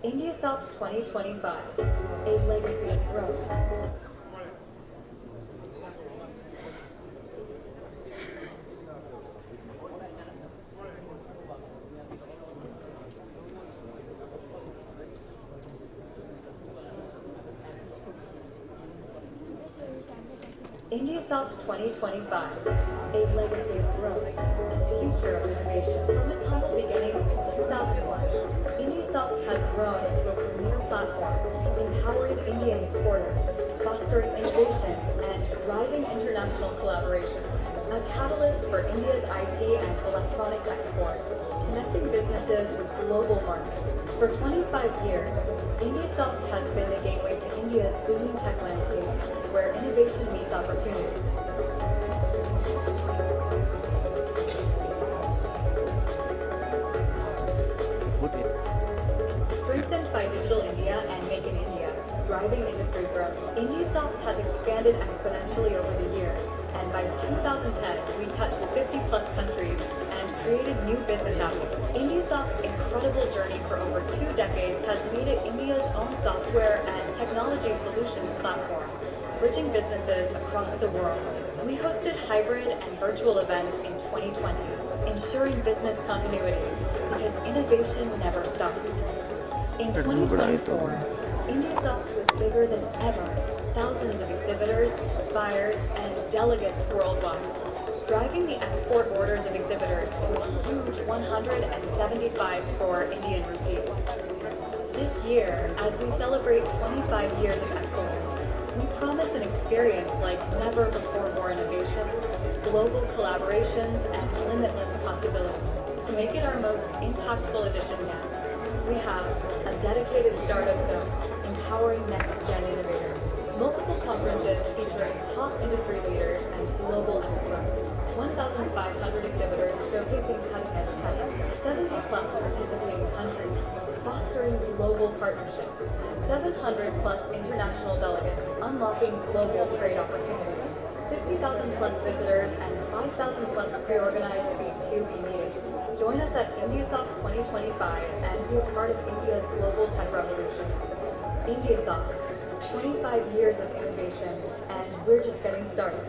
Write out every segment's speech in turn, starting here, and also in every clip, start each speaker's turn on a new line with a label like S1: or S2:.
S1: INDIASOFT 2025, a legacy of growth. INDIASOFT 2025, a legacy of growth, a future of innovation. From its humble beginnings in 2001, INDIASOFT has grown into a premier platform, empowering Indian exporters, fostering innovation, and driving international collaborations. A catalyst for India's IT and electronics exports, connecting businesses with global markets. For 25 years, INDIASOFT has been the gateway to India's booming tech landscape, where innovation meets opportunity. Strengthened by Digital India and Make in India, driving industry growth, INDIASOFT has expanded exponentially over the years, and by 2010, we touched 50+ countries and created new business avenues. INDIASOFT's incredible journey for over 2 decades has made it India's own software and technology solutions platform, bridging businesses across the world. We hosted hybrid and virtual events in 2020, ensuring business continuity, because innovation never stops. In 2024, INDIASOFT was bigger than ever. Thousands of exhibitors, buyers, and delegates worldwide, driving the export orders of exhibitors to a huge 175 crore Indian rupees. This year, as we celebrate 25 years of excellence, we promise an experience like never before. More innovations, global collaborations, and limitless possibilities. To make it our most impactful edition yet, we have a dedicated startup zone, empowering next-gen innovators, multiple conferences featuring top industry leaders and global experts. 1,500 exhibitors showcasing cutting-edge tech. 70 plus participating countries, fostering global partnerships. 700 plus international delegates, unlocking global trade opportunities. 50,000 plus visitors and 5,000 plus pre-organized B2B meetings. Join us at INDIASOFT 2025 and be a part of India's global tech revolution. INDIASOFT, 25 years of innovation, and we're just getting started.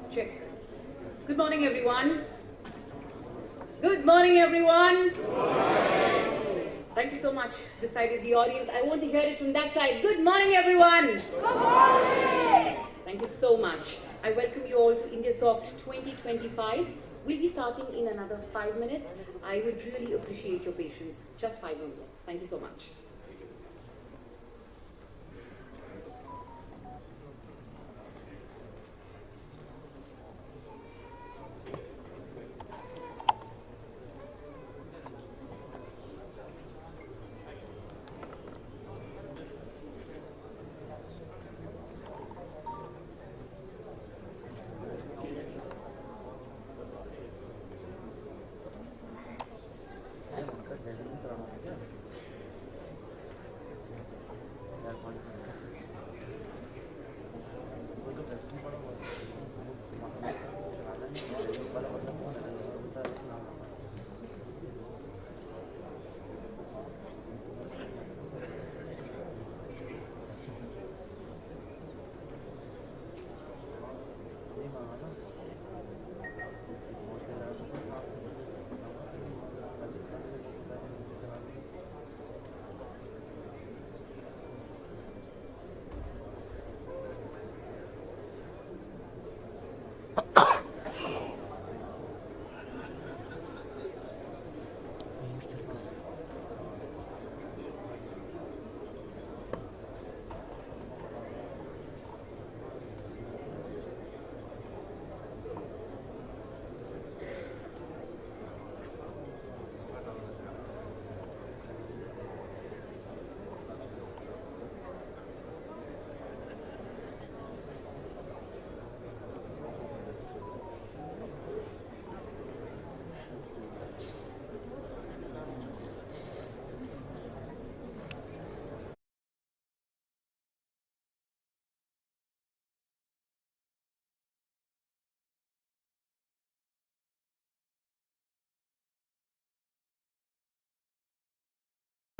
S2: Check. Good morning, everyone. Good morning, everyone.
S3: Good morning.
S2: Thank you so much. This side of the audience. I want to hear it from that side. Good morning, everyone.
S3: Good morning.
S2: Thank you so much. I welcome you all to INDIASOFT 2025. We'll be starting in another 5 minutes. I would really appreciate your patience. Just 5 more minutes. Thank you so much.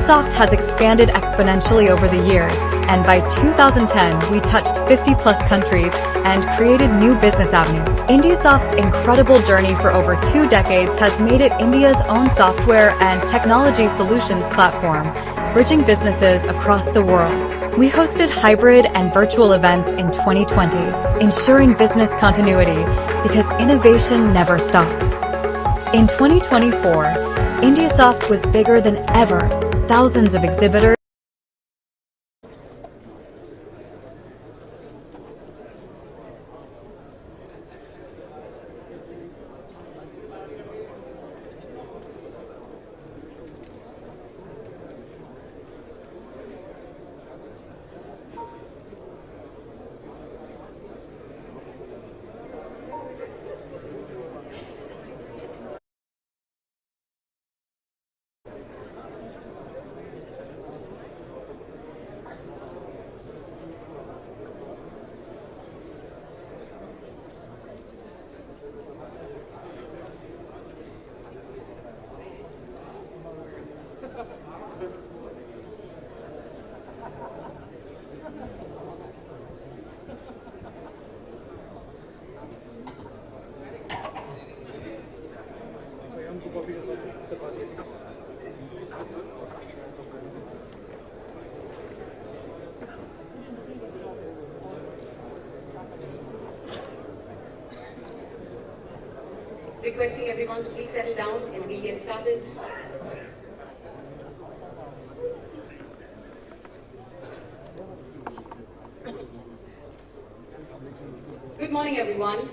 S1: INDIASOFT has expanded exponentially over the years, and by 2010 we touched 50 plus countries and created new business avenues. INDIASOFT's incredible journey for over 2 decades has made it India's own software and technology solutions platform, bridging businesses across the world. We hosted hybrid and virtual events in 2020, ensuring business continuity because innovation never stops. In 2024, INDIASOFT was bigger than ever. Thousands of exhibitors.
S2: Requesting everyone to please settle down and we'll get started. Good morning, everyone.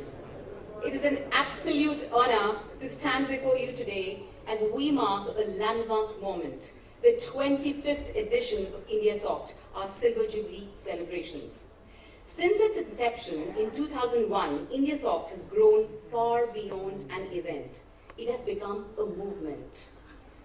S2: It is an absolute honor to stand before you today as we mark a landmark moment, the 25th edition of INDIASOFT, our Silver Jubilee celebrations. Since its inception in 2001, INDIASOFT has grown far beyond an event. It has become a movement,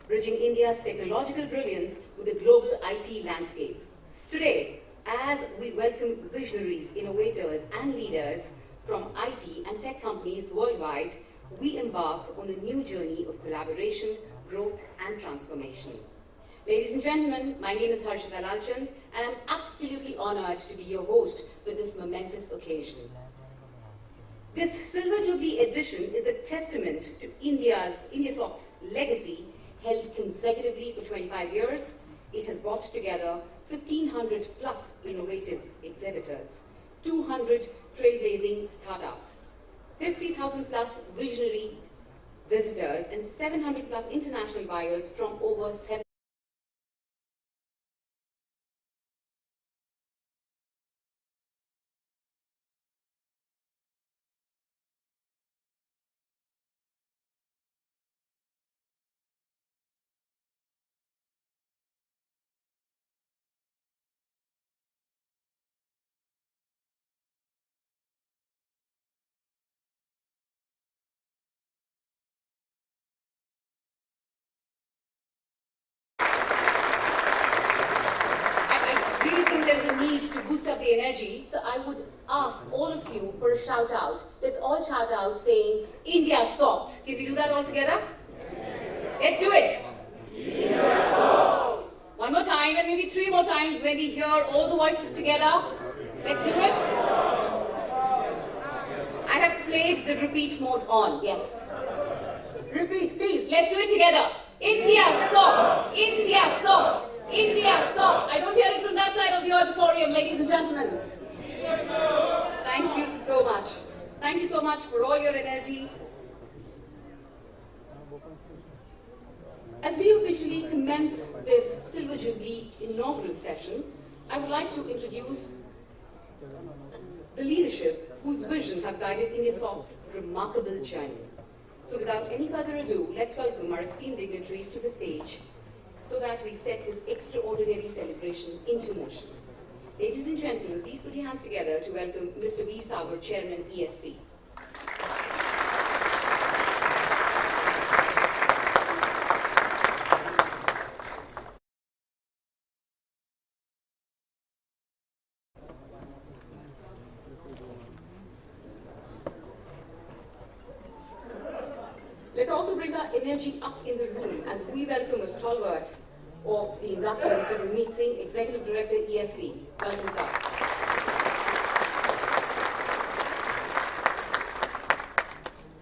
S2: bridging India's technological brilliance with the global IT landscape. Today, as we welcome visionaries, innovators, and leaders from IT and tech companies worldwide, we embark on a new journey of collaboration, growth, and transformation. Ladies and gentlemen, my name is Harshita Lalchand, and I'm absolutely honored to be your host for this momentous occasion. This Silver Jubilee edition is a testament to INDIASOFT's legacy, held consecutively for 25 years. It has brought together 1,500 plus innovative exhibitors, 200 trailblazing startups, 50,000 plus visionary visitors, and 700 plus international buyers from over 7. There's a need to boost up the energy, so I would ask all of you for a shout out. Let's all shout out saying INDIASOFT. Can we do that all together? Let's do it. INDIASOFT. One more time, and maybe 3 more times when we hear all the voices together. Let's do it. I have played the repeat mode on. Yes. Repeat, please. Let's do it together. INDIASOFT. INDIASOFT. INDIASOFT. I don't hear it from that side of the auditorium, ladies and gentlemen. Thank you so much. Thank you so much for all your energy. As we officially commence this Silver Jubilee inaugural session, I would like to introduce the leadership whose vision have guided INDIASOFT's remarkable journey. So without any further ado, let's welcome our esteemed dignitaries to the stage, so that we set this extraordinary celebration into motion. Ladies and gentlemen, please put your hands together to welcome Mr. V. Sagar, Chairman, ESC. Let's also bring our energy up in the room as we welcome a stalwart of the industry, Mr. Gurmeet Singh, Executive Director, ESC. Welcome, sir.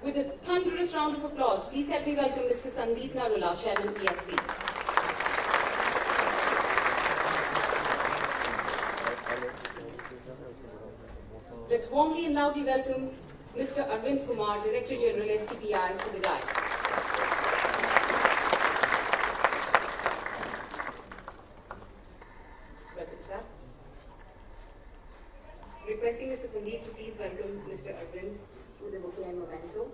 S2: With a thunderous round of applause, please help me welcome Mr. Sandeep Narula, Chairman, ESC. Let's warmly and loudly welcome Mr. Arvind Kumar, Director General, STPI, to the dais. Welcome, sir. Requesting Mr. Sandeep to please welcome Mr. Arvind with a bouquet and memento.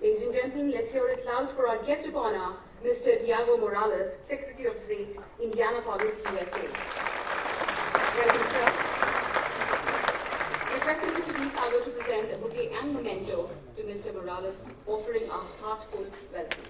S2: Ladies and gentlemen, let's hear it loud for our guest of honor, Mr. Diego Morales, Secretary of State, Indianapolis, USA. Welcome, sir. Requesting Mr. D. Sagar to present a bouquet and memento to Mr. Morales, offering a heartfelt welcome.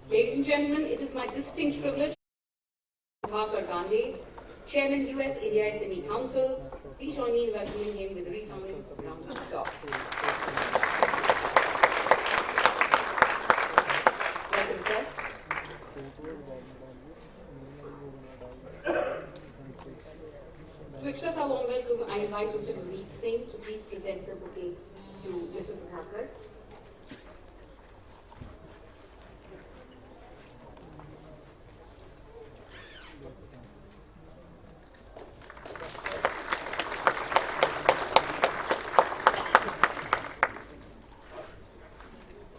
S2: Ladies and gentlemen, it is my distinct privilege to welcome Gandhi, Chairman, US-India SME Council. Please join me in welcoming him with a resounding round of applause. Welcome, sir. To express our warm welcome, I invite Mr. Gurmeet Singh to please present the bouquet to Mr. Sudhakar.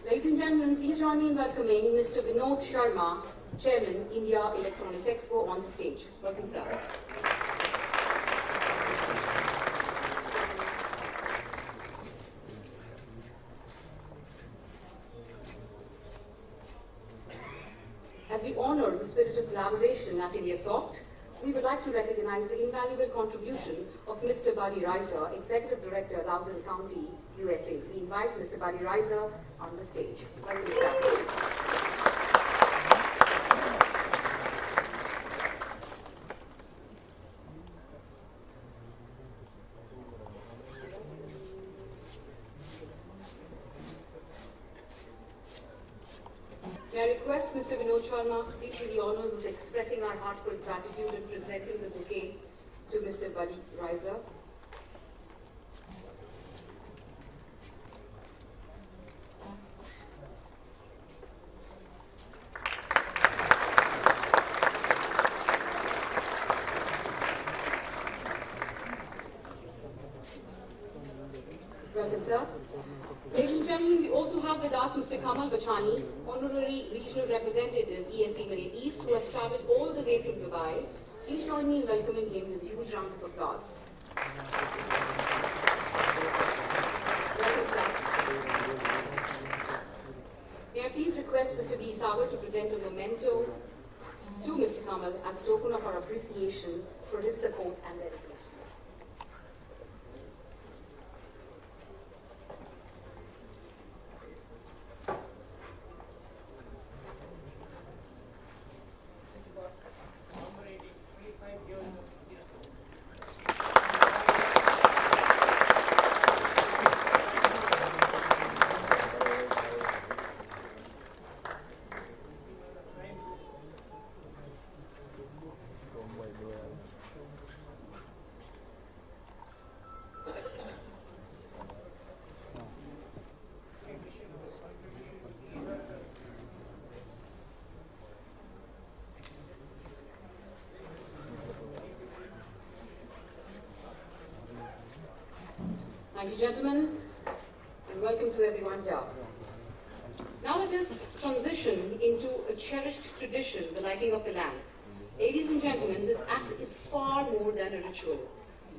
S2: Ladies and gentlemen, please join me in welcoming Mr. Vinod Sharma, Chairman, India Electronics Expo, on the stage. Welcome, sir. As we honor the spirit of collaboration at INDIASOFT, we would like to recognize the invaluable contribution of Mr. Buddy Reiser, Executive Director, Loudoun County, USA. We invite Mr. Buddy Reiser on the stage. Welcome, sir. May I request Mr. Vinod Sharma to please do the honors of expressing our heartfelt gratitude and presenting the bouquet to Mr. Buddy Reiser. Welcome, sir. Ladies and gentlemen, we also have with us Mr. Kamal Bachani, Honorary Regional Representative, ESC Middle East, who has travelled all the way from Dubai. Please join me in welcoming him with a huge round of applause. Welcome, sir. May I please request Mr. B. Sagar to present a memento to Mr. Kamal as a token of our appreciation for his support and dedication. Thank you, gentlemen, and welcome to everyone here. Now let us transition into a cherished tradition, the lighting of the lamp. Ladies and gentlemen, this act is far more than a ritual.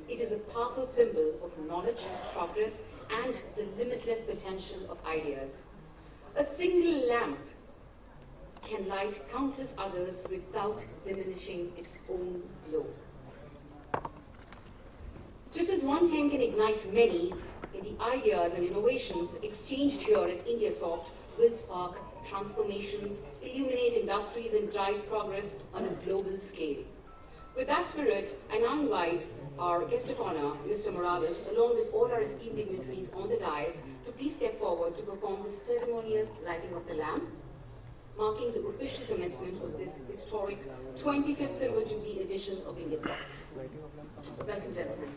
S2: It is a powerful symbol of knowledge, progress, and the limitless potential of ideas. A single lamp can light countless others without diminishing its own glow. Just as one flame can ignite many, the ideas and innovations exchanged here at INDIASOFT will spark transformations, illuminate industries, and drive progress on a global scale. With that spirit, I now invite our guest of honor, Mr. Morales, along with all our esteemed dignitaries on the dais, to please step forward to perform the ceremonial lighting of the lamp, marking the official commencement of this historic 25th Silver Jubilee edition of INDIASOFT. Welcome, gentlemen.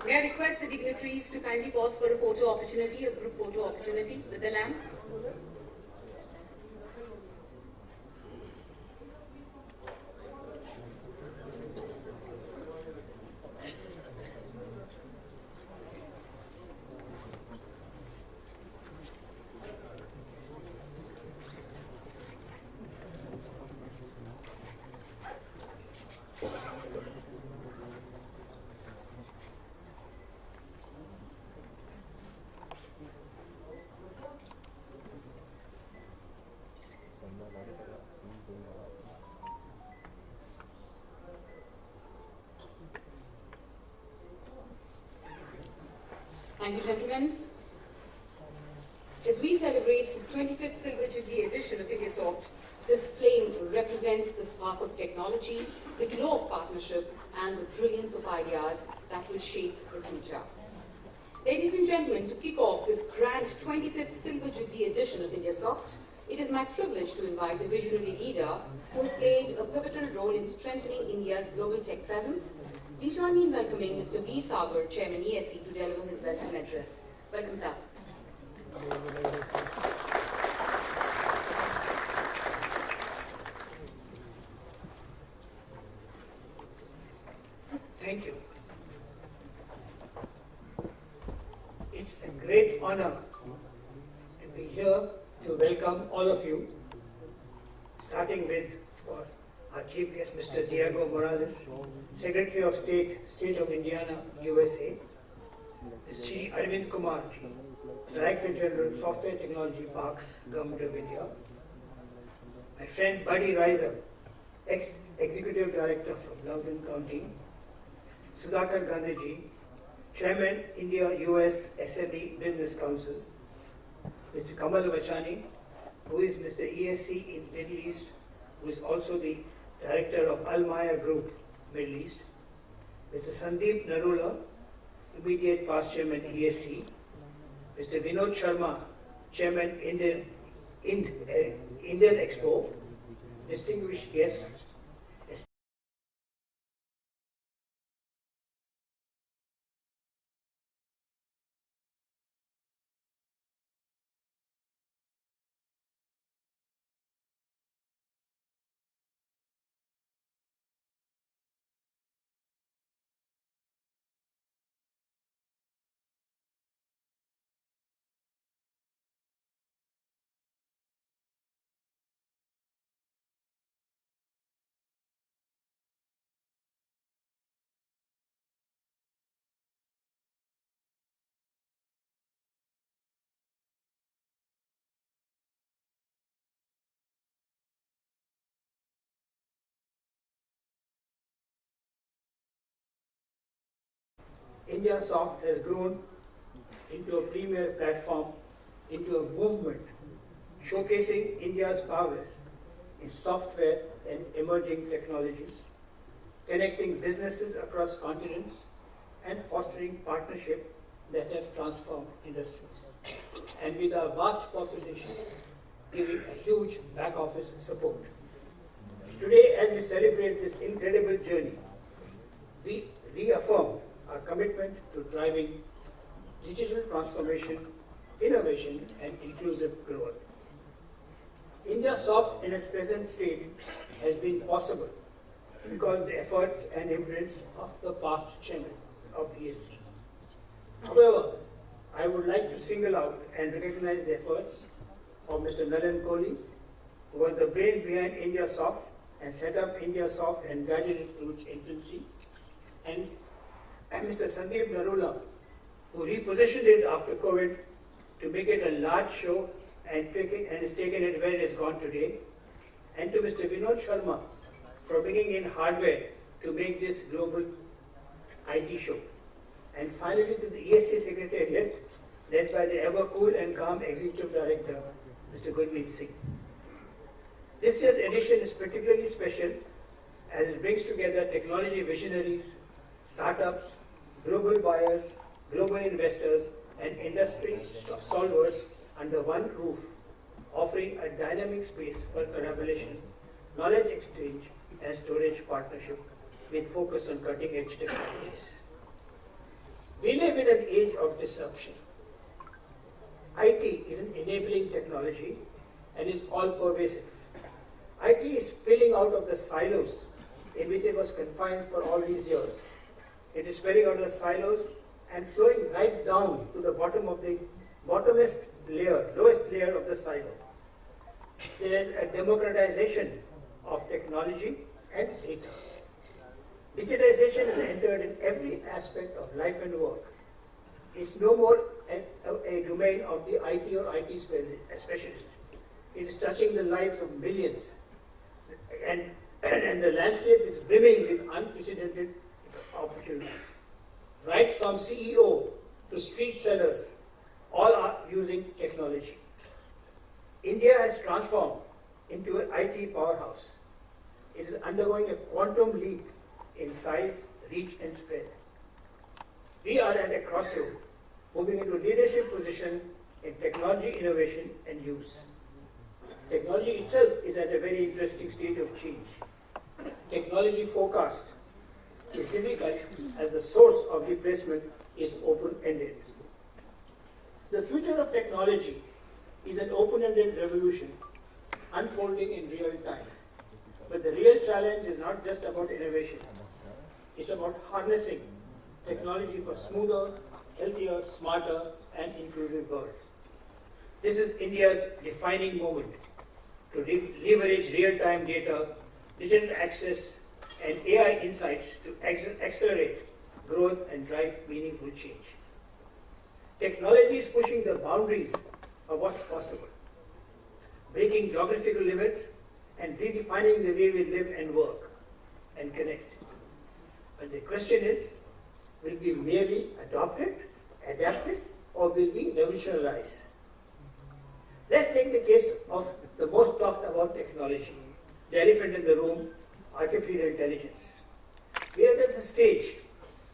S2: May I request the dignitaries to kindly pause for a photo opportunity, a group photo opportunity with the lamp. Thank you, gentlemen. As we celebrate the 25th Silver Jubilee edition of INDIASOFT, this flame represents the spark of technology, the glow of partnership, and the brilliance of ideas that will shape the future. Ladies and gentlemen, to kick off this grand 25th Silver Jubilee edition of INDIASOFT, it is my privilege to invite the visionary leader who has played a pivotal role in strengthening India's global tech presence. Please join me in welcoming Mr. B. Sagar, Chairman ESC, to deliver his welcome address. Welcome, sir.
S4: Thank you. It's a great honor to be here to welcome all of you, starting with, of course, our chief guest, Mr. Diego Morales, Secretary of State, State of Indiana, USA, Sri Arvind Kumar, Director General, Software Technology Parks, Government of India, my friend Buddy Reiser, ex-Executive Director from Loudon County, Sudhakar Gandhiji, Chairman, India-US SME Business Council, Mr. Kamal Vachani, who is Mr. ESC in Middle East, who is also the Director of Almaya Group, Middle East, Mr. Sandeep Narula, immediate past Chairman ESC, Mr. Vinod Sharma, Chairman Indian EXPO, distinguished guests, INDIASOFT has grown into a premier platform, into a movement, showcasing India's prowess in software and emerging technologies, connecting businesses across continents, and fostering partnership that have transformed industries. And with our vast population, giving a huge back office support. Today, as we celebrate this incredible journey, we reaffirm our commitment to driving digital transformation, innovation, and inclusive growth. INDIASOFT in its present state has been possible because of the efforts and imprints of the past chairman of ESC. However, I would like to single out and recognize the efforts of Mr. Nalan Kohli, who was the brain behind INDIASOFT and set up INDIASOFT and guided it through its infancy, and Mr. Sandeep Narula, who repositioned it after COVID to make it a large show and has taken it where it has gone today, and to Mr. Vinod Sharma for bringing in hardware to make this global IT show. And finally to the ESC Secretariat, led by the ever cool and calm Executive Director, Mr. Gurmeet Singh. This year's edition is particularly special as it brings together technology visionaries, startups, global buyers, global investors, and industry stalwarts under one roof, offering a dynamic space for collaboration, knowledge exchange, and storage partnership with focus on cutting-edge technologies. We live in an age of disruption. IT is an enabling technology and is all-pervasive. IT is spilling out of the silos in which it was confined for all these years. It is spreading out of the silos and flowing right down to the bottom of the lowest layer of the silo. There is a democratization of technology and data. Digitization is entered in every aspect of life and work. It's no more a domain of the IT or IT specialist. It is touching the lives of millions. And the landscape is brimming with unprecedented opportunities. Right from CEO to street sellers, all are using technology. India has transformed into an IT powerhouse. It is undergoing a quantum leap in size, reach, and spread. We are at a crossroad, moving into leadership position in technology innovation and use. Technology itself is at a very interesting stage of change. Technology forecast is difficult as the source of replacement is open-ended. The future of technology is an open-ended revolution unfolding in real time. But the real challenge is not just about innovation. It's about harnessing technology for smoother, healthier, smarter, and inclusive world. This is India's defining moment to leverage real-time data, digital access, and AI insights to accelerate growth and drive meaningful change. Technology is pushing the boundaries of what's possible, breaking geographical limits and redefining the way we live and work and connect. But the question is, will we merely adopt it, adapt it, or will we revolutionize? Let's take the case of the most talked about technology, the elephant in the room, artificial intelligence. We are at a stage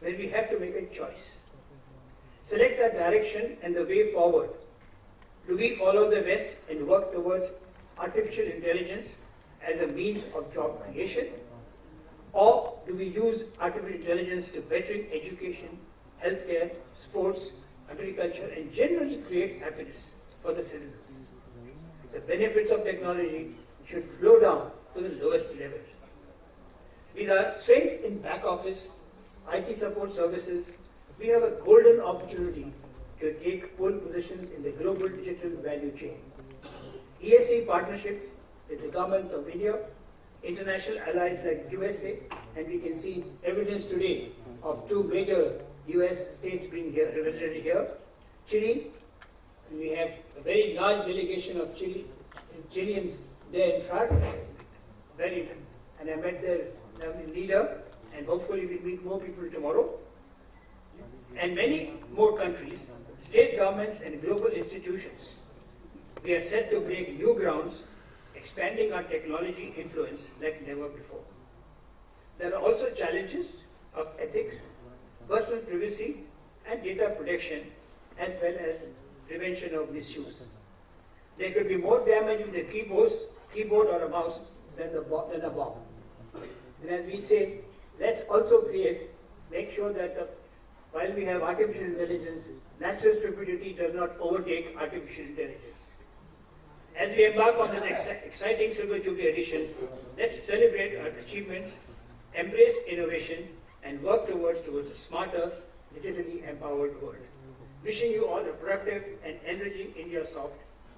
S4: where we have to make a choice. Select our direction and the way forward. Do we follow the West and work towards artificial intelligence as a means of job creation? Or do we use artificial intelligence to better education, healthcare, sports, agriculture, and generally create happiness for the citizens? The benefits of technology should flow down to the lowest level. With our strength in back office, IT support services, we have a golden opportunity to take pole positions in the global digital value chain. ESC partnerships with the government of India, international allies like USA, and we can see evidence today of two major US states being here, represented here. Chile, and we have a very large delegation of Chileans there in fact, and I met their leader, and hopefully we'll meet more people tomorrow. And many more countries, state governments and global institutions. We are set to break new grounds, expanding our technology influence like never before. There are also challenges of ethics, personal privacy, and data protection, as well as prevention of misuse. There could be more damage with a keyboard or a mouse than a bomb. And as we say, let's also make sure that while we have artificial intelligence, natural stupidity does not overtake artificial intelligence. As we embark on this exciting Silver Jubilee edition, let's celebrate our achievements, embrace innovation, and work towards a smarter, digitally empowered world. Wishing you all a productive and enriching INDIASOFT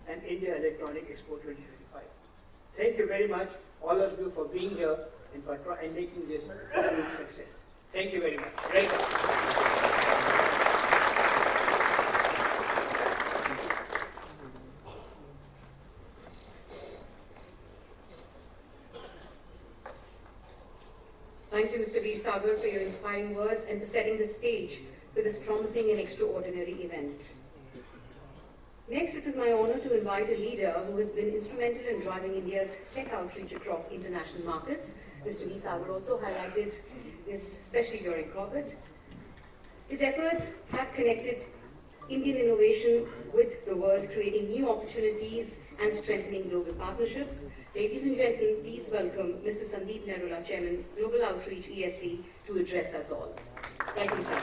S4: and India Electronic Expo 2025. Thank you very much, all of you, for being here and for making this a huge success. Thank you very much. Right.
S2: Thank you, Mr. Veer Sagar, for your inspiring words and for setting the stage for this promising and extraordinary event. Next, it is my honor to invite a leader who has been instrumental in driving India's tech outreach across international markets. Mr. Veer Sagar also highlighted this, especially during COVID. His efforts have connected Indian innovation with the world, creating new opportunities and strengthening global partnerships. Ladies and gentlemen, please welcome Mr. Sandeep Narula, Chairman, Global Outreach ESC, to address us all. Thank you, sir.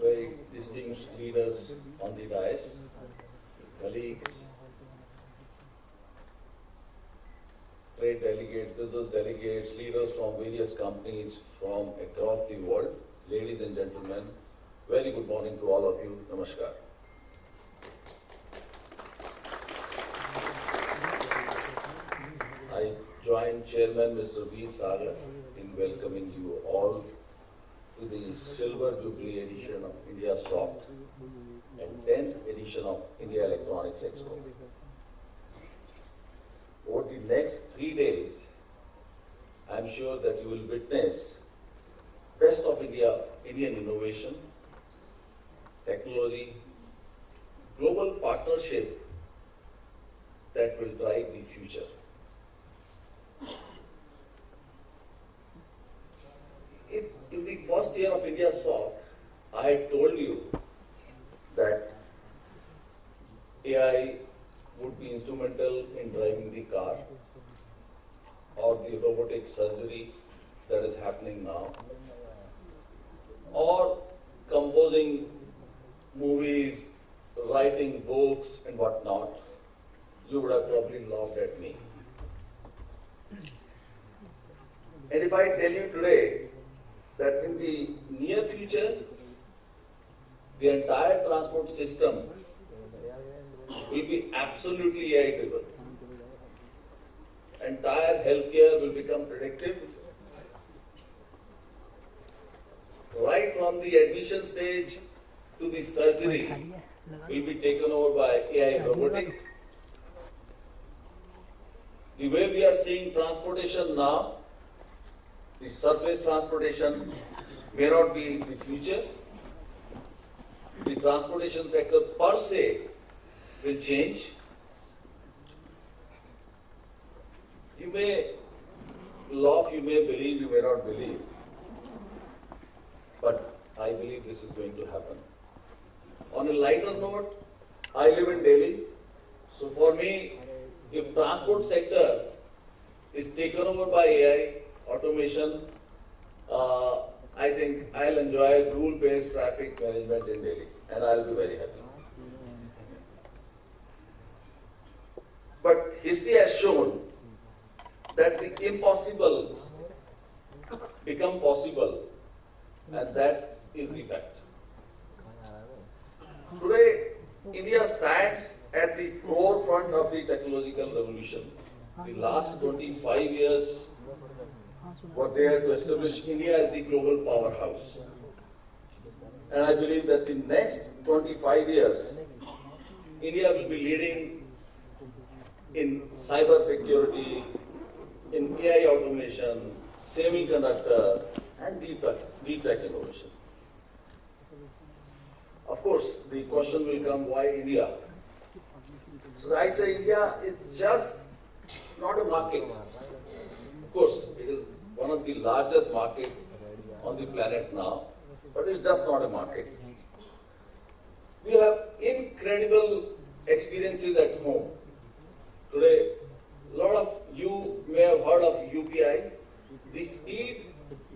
S5: Very distinguished leaders on the dais, colleagues, trade delegates, business delegates, leaders from various companies from across the world. Ladies and gentlemen, very good morning to all of you. Namaskar. I join Chairman Mr. Veer Sagar in welcoming you all to the Silver Jubilee edition of INDIASOFT and 10th edition of India Electronics Expo. Over the next 3 days, I am sure that you will witness best of Indian innovation, technology, global partnership that will drive the future. If in the first year of INDIASOFT, I had told you that AI would be instrumental in driving the car or the robotic surgery that is happening now, or composing movies, writing books and whatnot, you would have probably laughed at me. And if I tell you today that in the near future, the entire transport system will be absolutely AI-driven. Entire healthcare will become predictive. right from the admission stage to the surgery will be taken over by AI robotic. The way we are seeing transportation now, the surface transportation may not be the future. The transportation sector per se will change. You may laugh, you may believe, you may not believe. But I believe this is going to happen. On a lighter note, I live in Delhi. So for me, if transport sector is taken over by AI, automation, I think I'll enjoy rule-based traffic management in Delhi, and I'll be very happy. But history has shown that the impossible become possible, and that is the fact. Today, India stands at the forefront of the technological revolution. The last 25 years were there to establish India as the global powerhouse. And I believe that the next 25 years, India will be leading in cyber security, in AI automation, semiconductor, and deep tech innovation. Of course, the question will come, why India? So I say India is just not a market. Of course, it is one of the largest markets on the planet now, but it's just not a market. We have incredible experiences at home. Today, a lot of you may have heard of UPI. The speed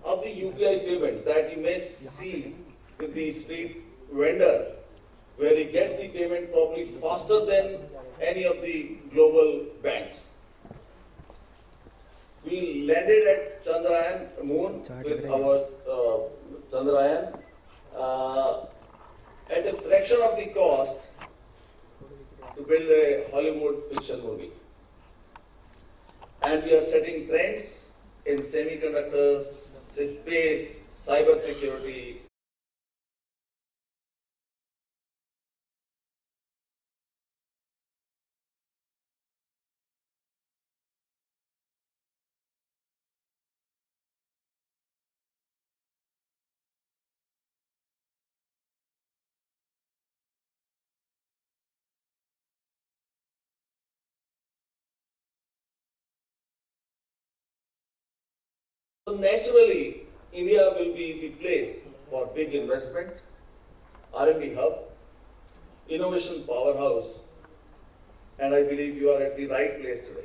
S5: of the UPI payment that you may see with the street vendor, where he gets the payment probably faster than any of the global banks. We landed at Chandrayaan moon with our Chandrayaan at a fraction of the cost to build a Hollywood fiction movie. And we are setting trends in semiconductors, space, cyber security. So naturally, India will be the place for big investment, R&D hub, innovation powerhouse, and I believe you are at the right place today.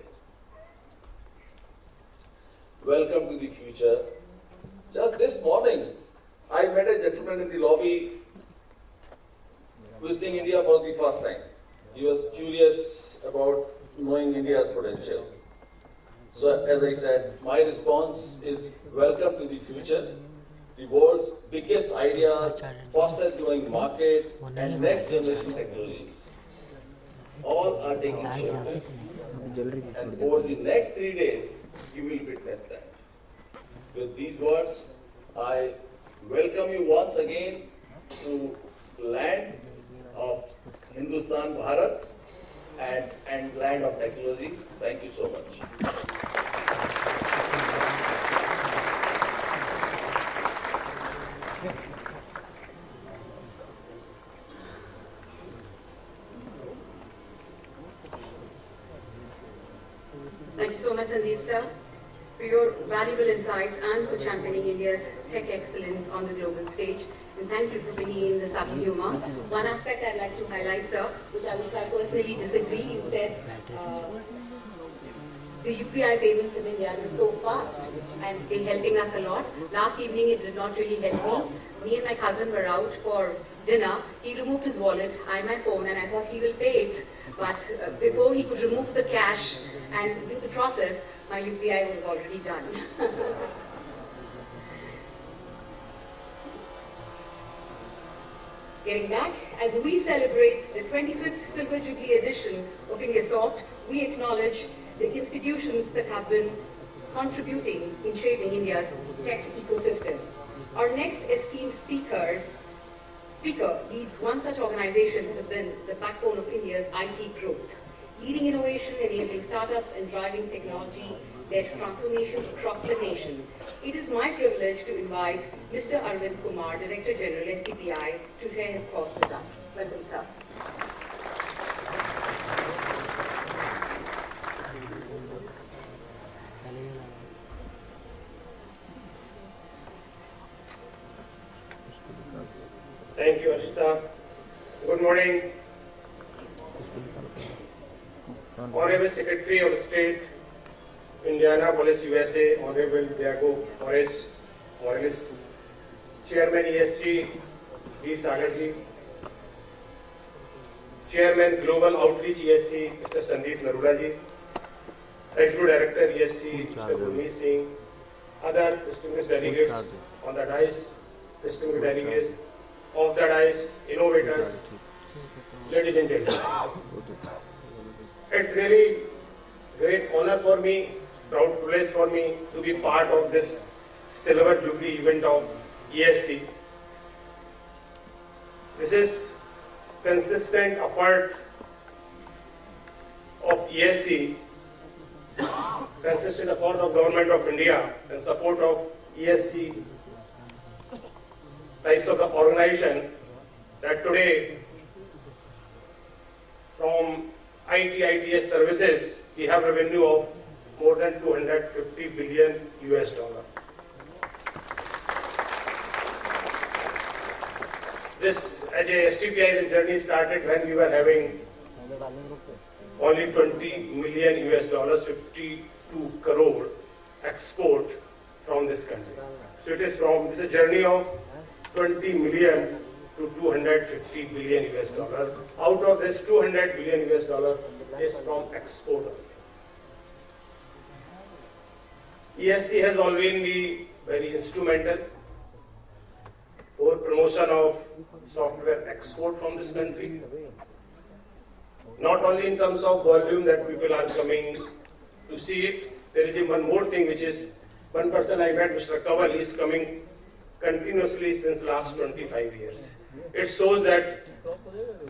S5: Welcome to the future. Just this morning, I met a gentleman in the lobby visiting India for the first time. He was curious about knowing India's potential. So, as I said, my response is welcome to the future. The world's biggest idea, fastest growing market, and next generation technologies. All are taking shape. And over the next 3 days, you will witness that. With these words, I welcome you once again to land of Hindustan, Bharat, and land of technology. Thank you so much.
S2: Thank you so much, Sandeep sir, for your valuable insights and for championing India's tech excellence on the global stage. And thank you for bringing in the subtle humor. One aspect I'd like to highlight, sir, which I would say I personally disagree. You said the UPI payments in India is so fast and they're helping us a lot. Last evening it did not really help me. Me and my cousin were out for dinner. He removed his wallet, I my phone, and I thought he will pay it. But before he could remove the cash and do the process, my UPI was already done. Getting back, as we celebrate the 25th Silver Jubilee edition of INDIASOFT, we acknowledge the institutions that have been contributing in shaping India's tech ecosystem. Our next esteemed speaker leads one such organization that has been the backbone of India's IT growth, leading innovation, enabling startups, and driving technology-led transformation across the nation. It is my privilege to invite Mr. Arvind Kumar, Director General, STPI, to share his thoughts with us. Welcome, sir.
S6: Thank you, Ashita. Good morning. Honorable Secretary of State, Indianapolis, USA, Honorable Diego Morales, Chairman ESG, D. Sagarji, Chairman Global Outreach ESG, Mr. Sandeep Narulaji, Executive Director ESG, Mr. Gurmeet Singh, other distinguished delegates on the dais, distinguished delegates of the dais, innovators, ladies and gentlemen. It's really great honor for me, proud place for me to be part of this Silver Jubilee event of ESG. This is consistent effort of ESG, consistent effort of Government of India and support of ESG types of the organization that today from ITS services we have revenue of more than 250 billion US dollar. This as a STPI, the journey started when we were having only 20 million US dollars, 52 crore export from this country. So it is a journey of 20 million to 250 billion US dollar. Out of this, 200 billion US dollar is from export only. ESG has always been very instrumental for promotion of software export from this country. Not only in terms of volume that people are coming to see it, there is one more thing, which is one person I met, Mr. Kawal, is coming continuously since last 25 years. It shows that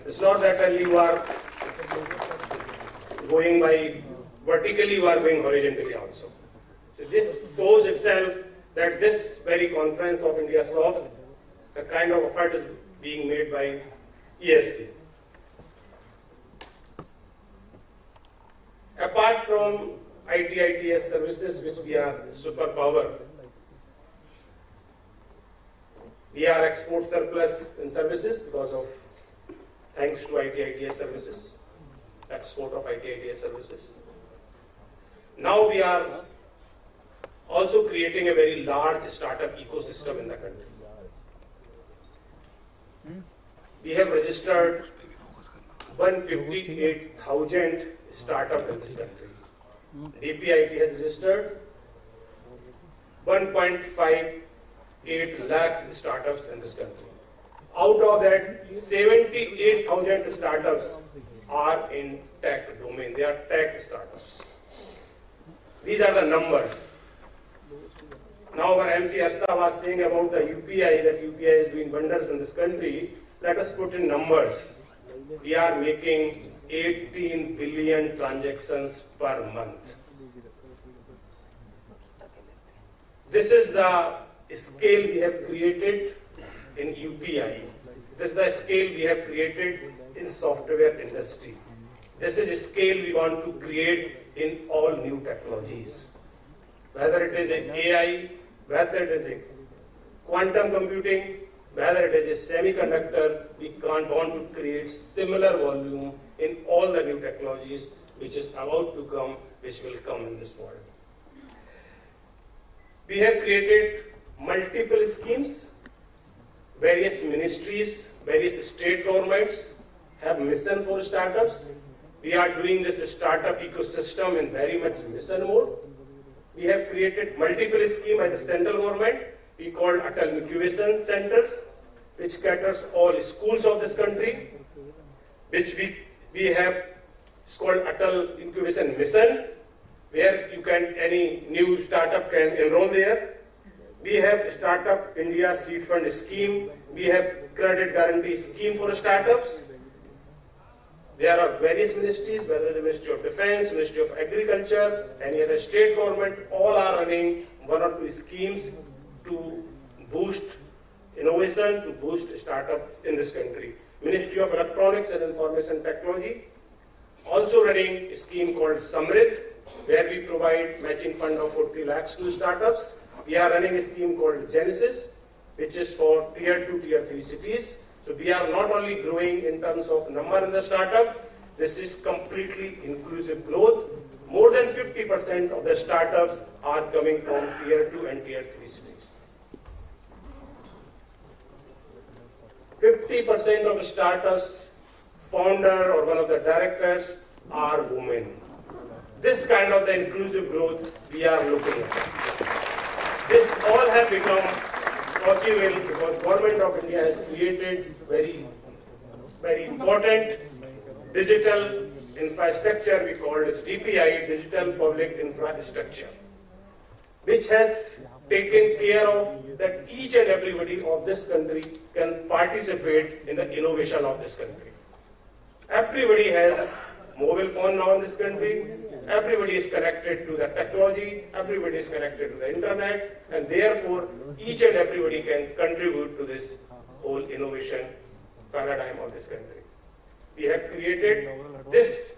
S6: it's not that only you are going by vertically, you are going horizontally also. So this shows itself that this very conference of INDIASOFT, the kind of effort is being made by ESG. Apart from ITS services, which we are superpower, we are export surplus in services because of, thanks to ITS services, export of ITS services. Now we are also creating a very large startup ecosystem in the country. We have registered 158,000 startups in this country. DPIT has registered 1.58 lakhs startups in this country. Out of that, 78,000 startups are in tech domain. They are tech startups. These are the numbers. Now, our MC Asta was saying about the UPI, that UPI is doing wonders in this country. Let us put in numbers. We are making 18 billion transactions per month. This is the scale we have created in UPI. This is the scale we have created in software industry. This is a scale we want to create in all new technologies. Whether it is an AI, whether it is a quantum computing, whether it is a semiconductor, we want to create similar volume in all the new technologies which is about to come, which will come in this world. We have created multiple schemes. Various ministries, various state governments have mission for startups. We are doing this startup ecosystem in very much mission mode. We have created multiple schemes by the central government. We call Atal Incubation Centers, which caters all schools of this country, which we have, it's called Atal Incubation Mission, where you can, any new startup can enroll there. We have Startup India Seed Fund Scheme. We have Credit Guarantee Scheme for startups. There are various ministries, whether it's the Ministry of Defense, Ministry of Agriculture, any other state government, all are running one or two schemes to boost innovation, to boost startup in this country. Ministry of Electronics and Information Technology also running a scheme called Samrid, where we provide matching fund of 40 lakhs to startups. We are running a scheme called Genesis, which is for tier 2, tier 3 cities. So we are not only growing in terms of number in the startup, this is completely inclusive growth. More than 50% of the startups are coming from tier 2 and tier 3 cities. 50% of startups, founder or one of the directors are women. This kind of the inclusive growth we are looking at. This all have become possible because Government of India has created very important digital infrastructure we call as DPI, Digital Public Infrastructure, which has taken care of that each and everybody of this country can participate in the innovation of this country. Everybody has mobile phone now in this country. Everybody is connected to the technology. Everybody is connected to the internet, and therefore each and everybody can contribute to this whole innovation paradigm of this country. We have created this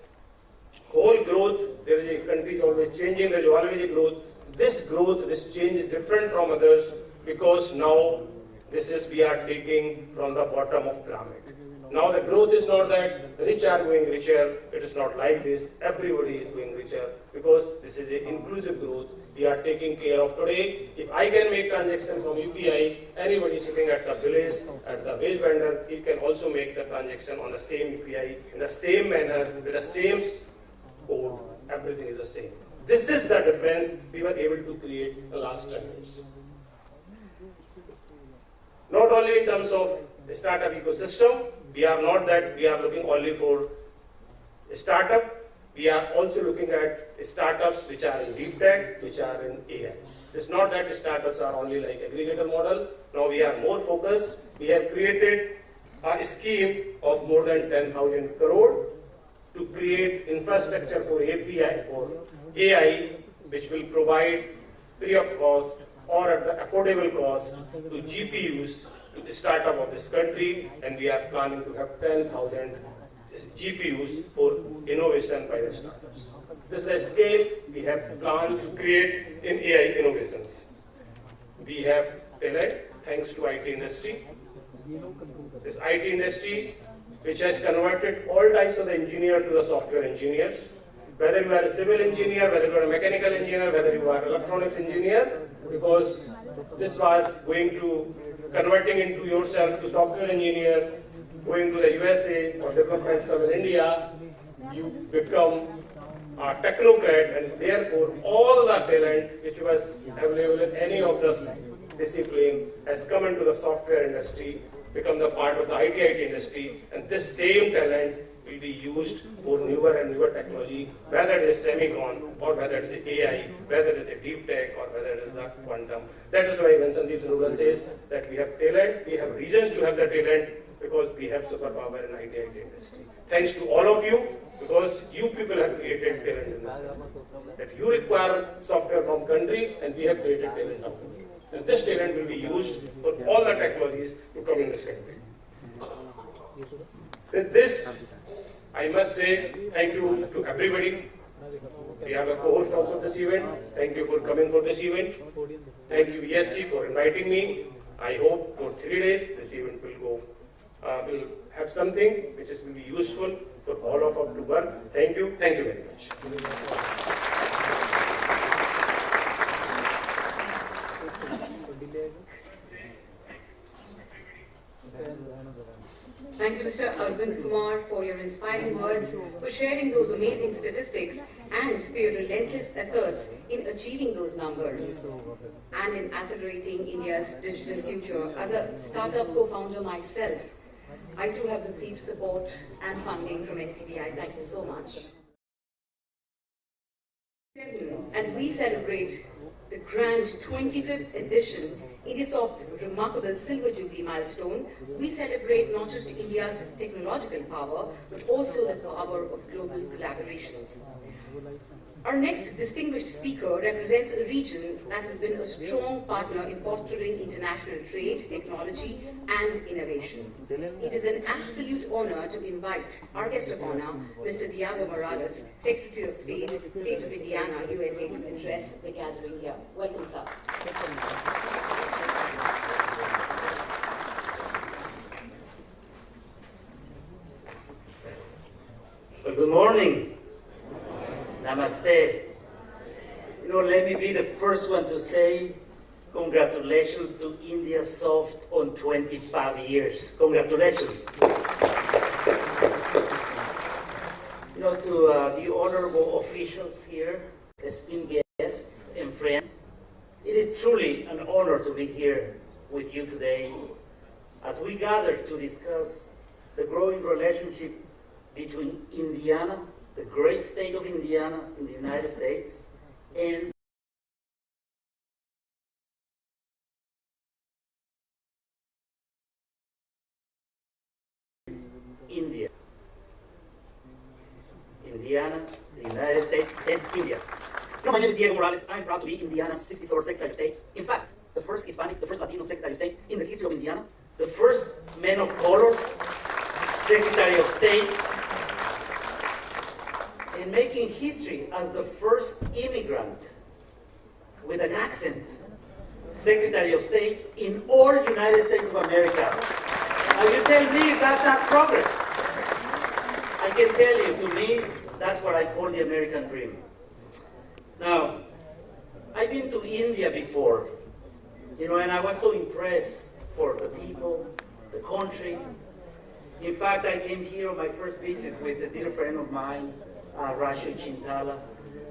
S6: whole growth. There is a country is always changing. There is always a growth. This growth, this change is different from others because now we are taking from the bottom of pyramid. Now the growth is not that the rich are going richer. It is not like this. Everybody is going richer because this is an inclusive growth. We are taking care of today. If I can make transaction from UPI, anybody sitting at the village, at the wage vendor, he can also make the transaction on the same UPI in the same manner with the same code. Everything is the same. This is the difference we were able to create in the last 10 years. Not only in terms of the startup ecosystem, we are not that we are looking only for a startup. We are also looking at startups which are in deep tech, which are in AI. It's not that startups are only like aggregator model. Now we are more focused. We have created a scheme of more than 10,000 crore to create infrastructure for API or AI, which will provide free of cost or at the affordable cost to GPUs to the startup of this country, and we are planning to have 10,000 GPUs for innovation by the startups. This is the scale we have planned to create in AI innovations. We have talent thanks to IT industry. This IT industry which has converted all types of the engineer to the software engineers. Whether you are a civil engineer, whether you are a mechanical engineer, whether you are an electronics engineer, because this was going to converting into yourself to software engineer, going to the USA or development some in India, you become a technocrat, and therefore all the talent which was available in any of this discipline has come into the software industry, become the part of the IT industry, and this same talent will be used for newer and newer technology, whether it is semicon or whether it is AI, whether it is a deep tech or whether it is the quantum. That is why when Sandeep Zarura says that we have talent, we have reasons to have the talent because we have superpower in IT industry. Thanks to all of you, because you people have created talent in this country. That you require software from country, and we have created talent out of you. And this talent will be used for all the technologies to come in this country. With this, I must say thank you to everybody. We have a co-host also of this event. Thank you for coming for this event. Thank you ESC for inviting me. I hope for 3 days this event will have something which will be useful for all of us to work. Thank you. Thank you very much.
S2: Thank you, Mr. Arvind Kumar, for your inspiring words, for sharing those amazing statistics, and for your relentless efforts in achieving those numbers and in accelerating India's digital future. As a startup co-founder myself, I too have received support and funding from STBI. Thank you so much. As we celebrate the grand 25th edition, INDIASOFT's remarkable Silver Jubilee milestone, we celebrate not just India's technological power, but also the power of global collaborations. Our next distinguished speaker represents a region that has been a strong partner in fostering international trade, technology, and innovation. It is an absolute honor to invite our guest of honor, Mr. Diego Morales, Secretary of State, State of Indiana, USA, to address the gathering here. Welcome, sir.
S7: Well, good morning. Namaste. Let me be the first one to say congratulations to INDIASOFT on 25 years. Congratulations. To the honorable officials here, esteemed guests and friends, it is truly an honor to be here with you today as we gather to discuss the growing relationship between Indiana, the great state of Indiana in the United States, and India. Indiana, the United States, and India. My name is Diego Morales. I'm proud to be Indiana's 64th Secretary of State. In fact, the first Hispanic, the first Latino Secretary of State in the history of Indiana, the first man of color Secretary of State, and making history as the first immigrant with an accent Secretary of State in all United States of America. Now you tell me if that's not progress. I can tell you, to me, that's what I call the American dream. Now, I've been to India before, and I was so impressed for the people, the country. In fact, I came here on my first visit with a dear friend of mine, Raju Chintala.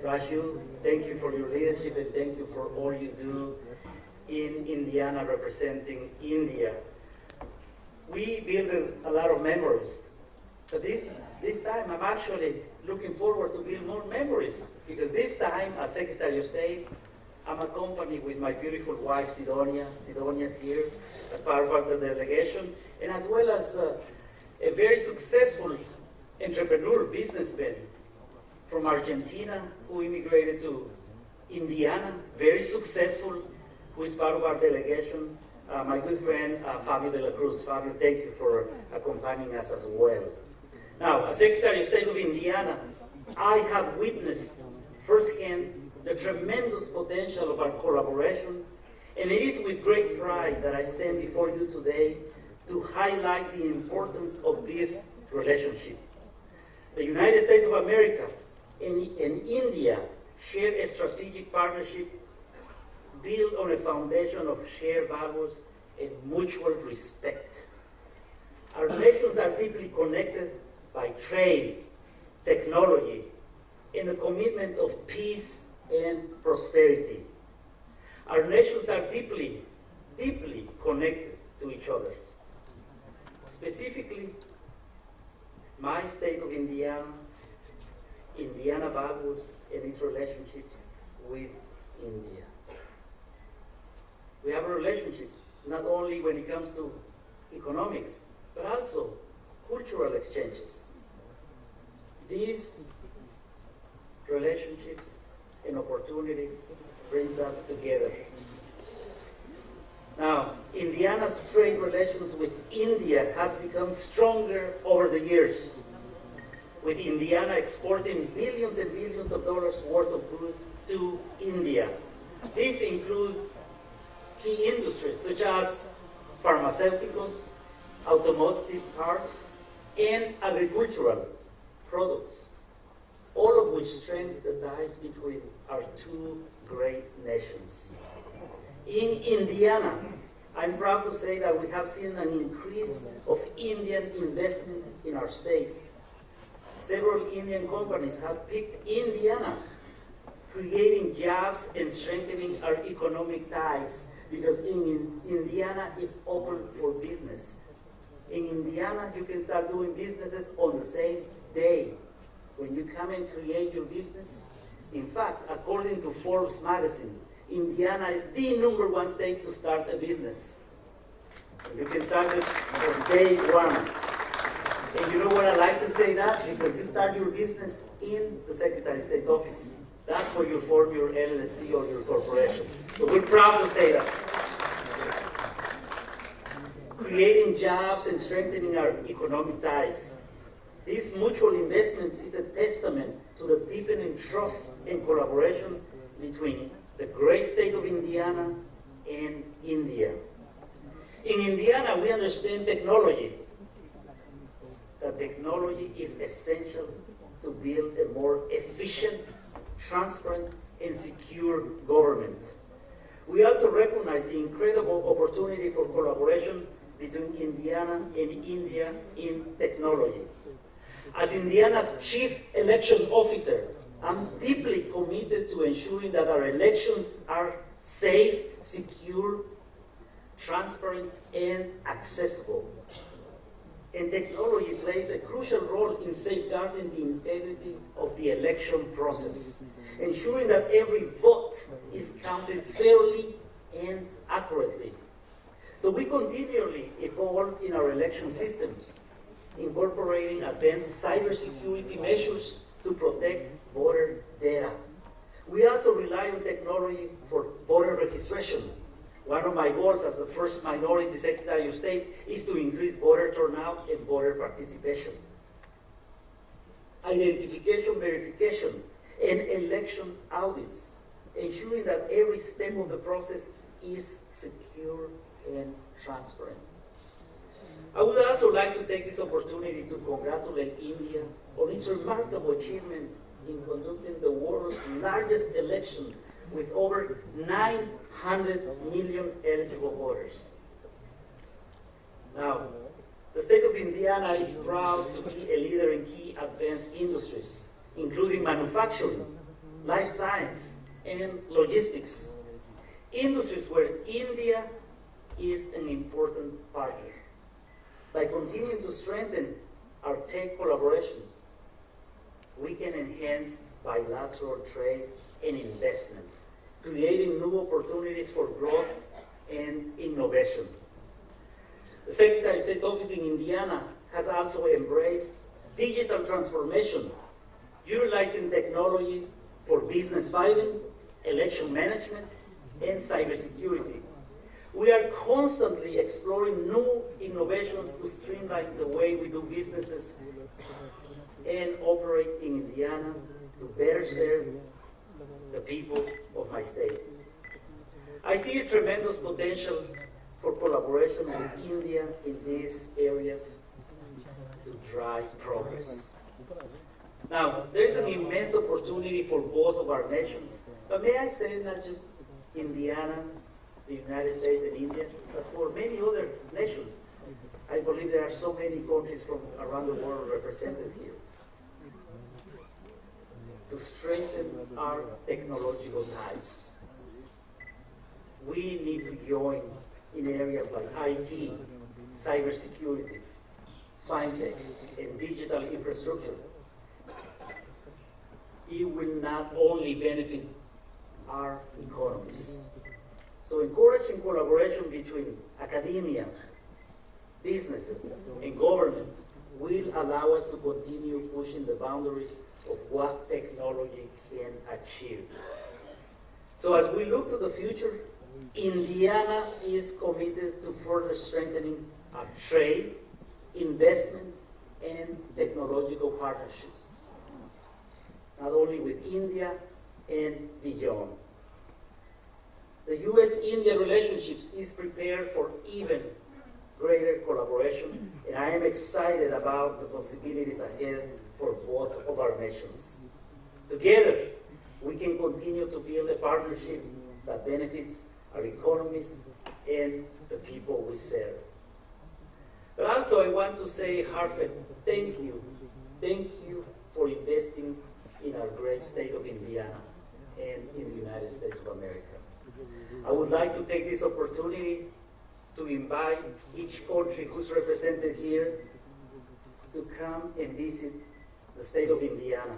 S7: Raju, thank you for your leadership and thank you for all you do in Indiana representing India. We built a lot of memories, but this time I'm actually looking forward to build more memories, because this time as Secretary of State, I'm accompanied with my beautiful wife Sidonia. Sidonia's here as part of the delegation, and as well as a very successful entrepreneur, businessman from Argentina who immigrated to Indiana, very successful, who is part of our delegation, my good friend Fabio de la Cruz. Fabio, thank you for accompanying us as well. Now, as Secretary of State of Indiana, I have witnessed firsthand the tremendous potential of our collaboration, and it is with great pride that I stand before you today to highlight the importance of this relationship. The United States of America and India share a strategic partnership built on a foundation of shared values and mutual respect. Our nations are deeply connected by trade, technology, and a commitment of peace and prosperity. Our nations are deeply, deeply connected to each other. Specifically, my state of Indiana values and its relationships with India. We have a relationship not only when it comes to economics, but also cultural exchanges. These relationships and opportunities brings us together. Now, Indiana's trade relations with India has become stronger over the years, with Indiana exporting billions and billions of dollars worth of goods to India. This includes key industries such as pharmaceuticals, automotive parts, and agricultural products, all of which strengthen the ties between our two great nations. In Indiana, I'm proud to say that we have seen an increase of Indian investment in our state. Several Indian companies have picked Indiana, creating jobs and strengthening our economic ties, because Indiana is open for business. In Indiana, you can start doing businesses on the same day. When you come and create your business, in fact, according to Forbes magazine, Indiana is the #1 state to start a business. You can start it from day one. And you know what I like to say that? Because you start your business in the Secretary of State's office. That's where you form your LLC or your corporation. So we're proud to say that. Creating jobs and strengthening our economic ties. These mutual investments is a testament to the deepening trust and collaboration between the great state of Indiana and India. In Indiana, we understand technology. That technology is essential to build a more efficient, transparent, and secure government. We also recognize the incredible opportunity for collaboration between Indiana and India in technology. As Indiana's Chief Election Officer, I'm deeply committed to ensuring that our elections are safe, secure, transparent, and accessible. And technology plays a crucial role in safeguarding the integrity of the election process, ensuring that every vote is counted fairly and accurately. So we continually evolve in our election systems, incorporating advanced cybersecurity measures to protect voter data. We also rely on technology for voter registration. One of my goals as the first minority Secretary of State is to increase voter turnout and voter participation. Identification, verification, and election audits, ensuring that every step of the process is secure and transparent. I would also like to take this opportunity to congratulate India on its remarkable achievement in conducting the world's largest election with over 900 million eligible voters. Now, the state of Indiana is proud to be a leader in key advanced industries, including manufacturing, life science, and logistics, industries where India is an important partner. By continuing to strengthen our tech collaborations, we can enhance bilateral trade and investment, creating new opportunities for growth and innovation. The Secretary of State's office in Indiana has also embraced digital transformation, utilizing technology for business filing, election management, and cybersecurity. We are constantly exploring new innovations to streamline the way we do businesses and operate in Indiana to better serve the people of my state. I see a tremendous potential for collaboration with India in these areas to drive progress. Now, there is an immense opportunity for both of our nations, but may I say not just Indiana, the United States and India, but for many other nations. I believe there are so many countries from around the world represented here. To strengthen our technological ties, we need to join in areas like IT, cybersecurity, fintech, and digital infrastructure. It will not only benefit our economies. So encouraging collaboration between academia, businesses, and government will allow us to continue pushing the boundaries of what technology can achieve. So as we look to the future, Indiana is committed to further strengthening our trade, investment, and technological partnerships, not only with India and beyond. The U.S.-India relationships is prepared for even greater collaboration, and I am excited about the possibilities ahead for both of our nations. Together, we can continue to build a partnership that benefits our economies and the people we serve. But also I want to say heartfelt thank you. Thank you for investing in our great state of Indiana and in the United States of America. I would like to take this opportunity to invite each country who's represented here to come and visit the state of Indiana.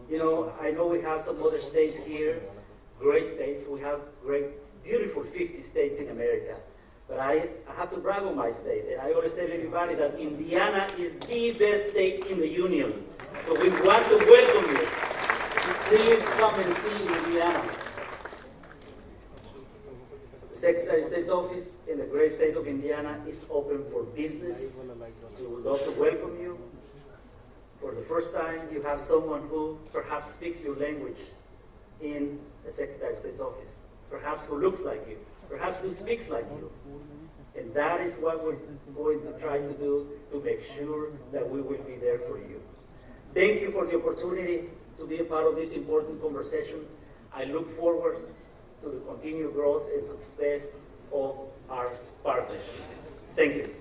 S7: You know, I know we have some other states here great states. We have great, beautiful 50 states in America. But I have to brag on my state, and I always tell everybody that Indiana is the best state in the union. So we want to welcome you. Please come and see Indiana. The Secretary of State's office in the great state of Indiana is open for business. We would love to welcome you. For the first time, you have someone who perhaps speaks your language in the Secretary of State's office, perhaps who looks like you, perhaps who speaks like you. And that is what we're going to try to do to make sure that we will be there for you. Thank you for the opportunity to be a part of this important conversation. I look forward to the continued growth and success of our partnership. Thank you.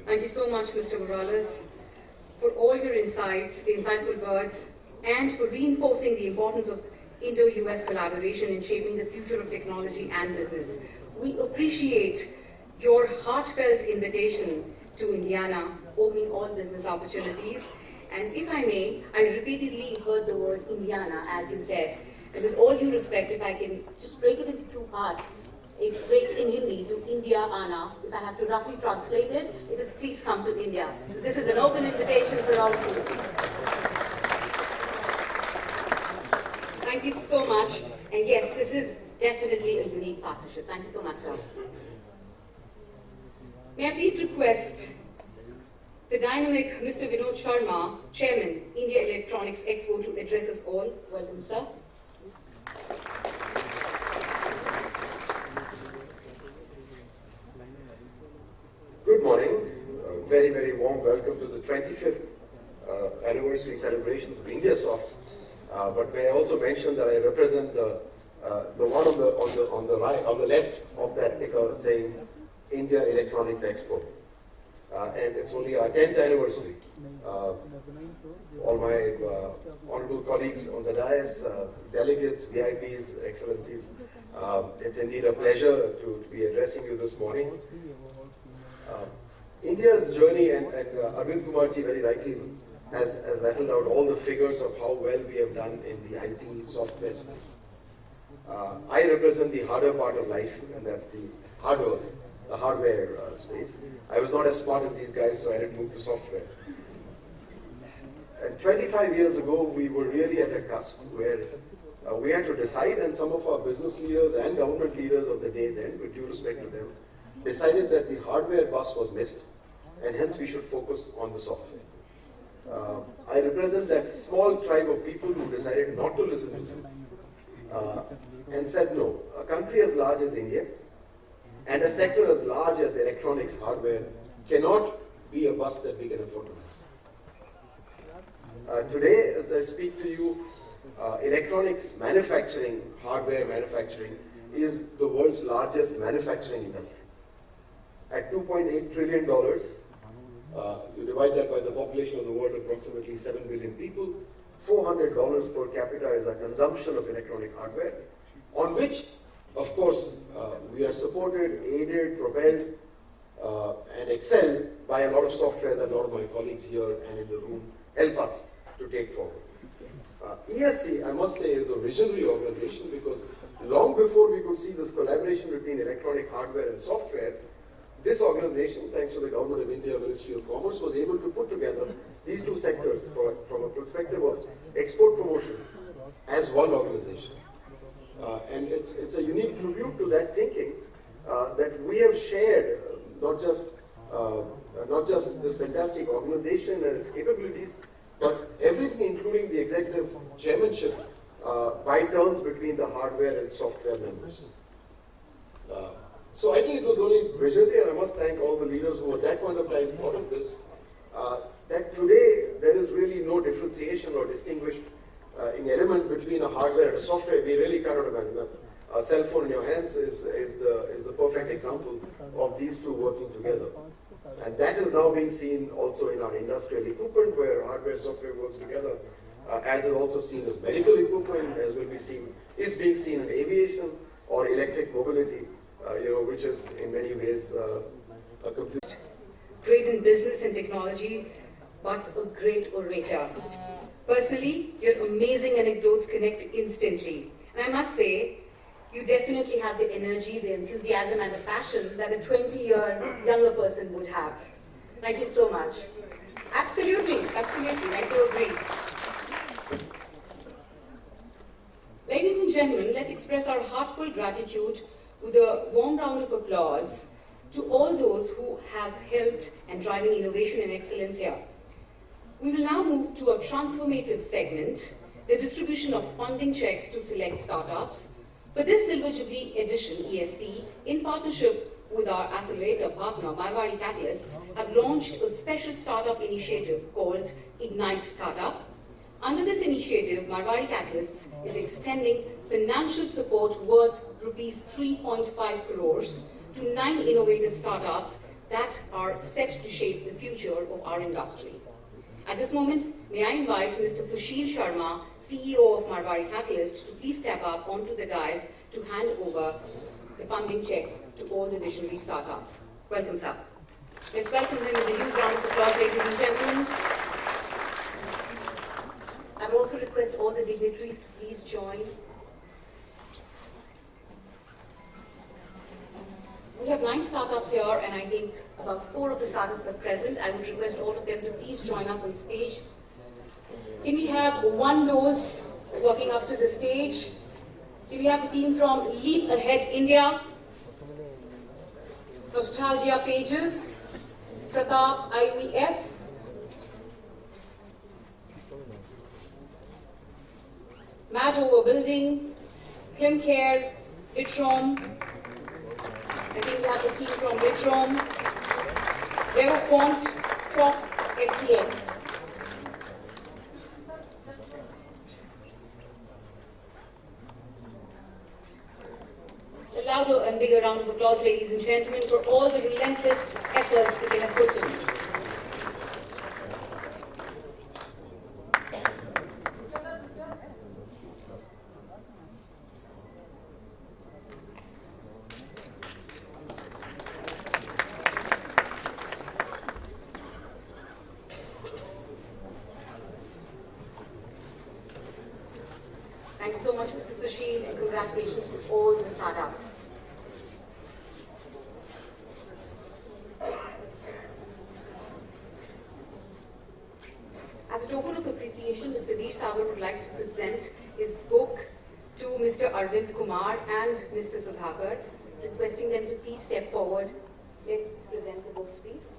S2: Thank you so much, Mr. Morales, for all your insights, the insightful words, and for reinforcing the importance of Indo-US collaboration in shaping the future of technology and business. We appreciate your heartfelt invitation to Indiana, opening all business opportunities. And if I may, I repeatedly heard the word Indiana, as you said. And with all due respect, if I can just break it into two parts, it breaks in Hindi to India Ana. If I have to roughly translate it, it is please come to India. So this is an open invitation for all of you. Thank you so much. And yes, this is definitely a unique partnership. Thank you so much, sir. May I please request the dynamic Mr. Vinod Sharma, Chairman, India Electronics Expo, to address us all. Welcome, sir.
S8: Good morning. A very, very warm welcome to the 25th anniversary celebrations of INDIASOFT. But may I also mention that I represent the one on the left of that ticker saying India Electronics Expo. And it's only our 10th anniversary. All my honorable colleagues on the dais, delegates, VIPs, excellencies, it's indeed a pleasure to be addressing you this morning. India's journey, and Arvind Kumarji very rightly has rattled out all the figures of how well we have done in the IT software space. I represent the harder part of life, and that's the hardware space. I was not as smart as these guys, so I didn't move to software. And 25 years ago, we were really at a cusp where we had to decide, and some of our business leaders and government leaders of the day then, with due respect to them, decided that the hardware bus was missed, and hence we should focus on the software. I represent that small tribe of people who decided not to listen to them and said no. A country as large as India and a sector as large as electronics hardware cannot be a bus that we can afford to miss. Today, as I speak to you, electronics manufacturing, hardware manufacturing, is the world's largest manufacturing industry. At $2.8 trillion, you divide that by the population of the world, approximately 7 billion people, $400 per capita is our consumption of electronic hardware, on which, of course, we are supported, aided, propelled, and excelled by a lot of software that a lot of my colleagues here and in the room help us to take forward. ESC, I must say, is a visionary organization because long before we could see this collaboration between electronic hardware and software, this organization, thanks to the Government of India, Ministry of Commerce, was able to put together these two sectors from a perspective of export promotion as one organization. And it's a unique tribute to that thinking that we have shared not just this fantastic organization and its capabilities, but everything, including the executive chairmanship, by turns between the hardware and software members. So I think it was only visionary, and I must thank all the leaders who at that point of time thought of this, that today there is really no differentiation or distinguished in element between a hardware and a software. We really cannot imagine. A cell phone in your hands is the perfect example of these two working together. And that is now being seen also in our industrial equipment, where hardware software works together, as is also seen as medical equipment, as is being seen in aviation or electric mobility, which is in many ways a complete.
S2: great in business and technology, but a great orator. Personally, your amazing anecdotes connect instantly. And I must say, you definitely have the energy, the enthusiasm, and the passion that a 20-year younger person would have. Thank you so much. Absolutely, absolutely. I so agree. Ladies and gentlemen, let's express our heartfelt gratitude with a warm round of applause to all those who have helped in driving innovation and excellence here. We will now move to a transformative segment, the distribution of funding checks to select startups. For this Silver Jubilee edition, ESC, in partnership with our accelerator partner, Marwari Catalysts, have launched a special startup initiative called Ignite Startup. Under this initiative, Marwari Catalysts is extending financial support worth rupees 3.5 crores to 9 innovative startups that are set to shape the future of our industry. At this moment, may I invite Mr. Sushil Sharma, CEO of Marwari Catalyst, to please step up onto the dais to hand over the funding checks to all the visionary startups. Welcome, sir. Let's welcome him with a huge round of applause, ladies and gentlemen. I would also request all the dignitaries to please join. We have 9 startups here, and I think about 4 of the startups are present. I would request all of them to please join us on stage. Can we have one nose walking up to the stage? Can we have the team from Leap Ahead India, Nostalgia Pages, Pratap IVF, Mad Over Building, Clim Care, Vitrom. I think we have the team from Vitrom, Revoquant, Crop, FTX. A louder and bigger round of applause, ladies and gentlemen, for all the relentless efforts that they have put in. Thank you so much, Mr. Sushil, and congratulations to all the startups. As a token of appreciation, Mr. Veer Sagar would like to present his book to Mr. Arvind Kumar and Mr. Sudhakar, requesting them to please step forward. Let's present the books, please.